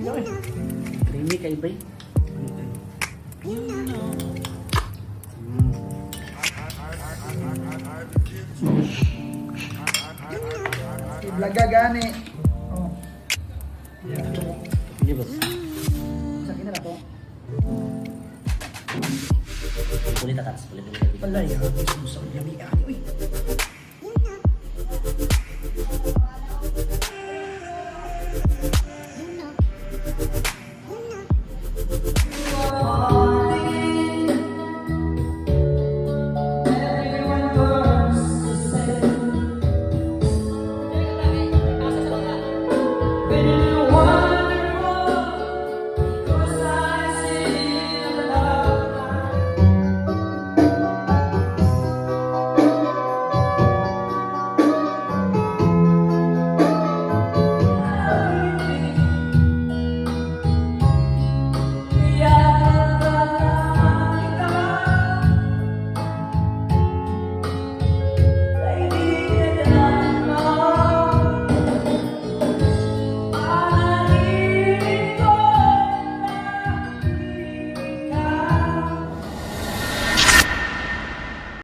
Creamy kay bay. Iblaga gani. Oh. Hindi ba? Sakit na to. Kulit atas, kulit. Palay, gusto mo sa yummy. Uy.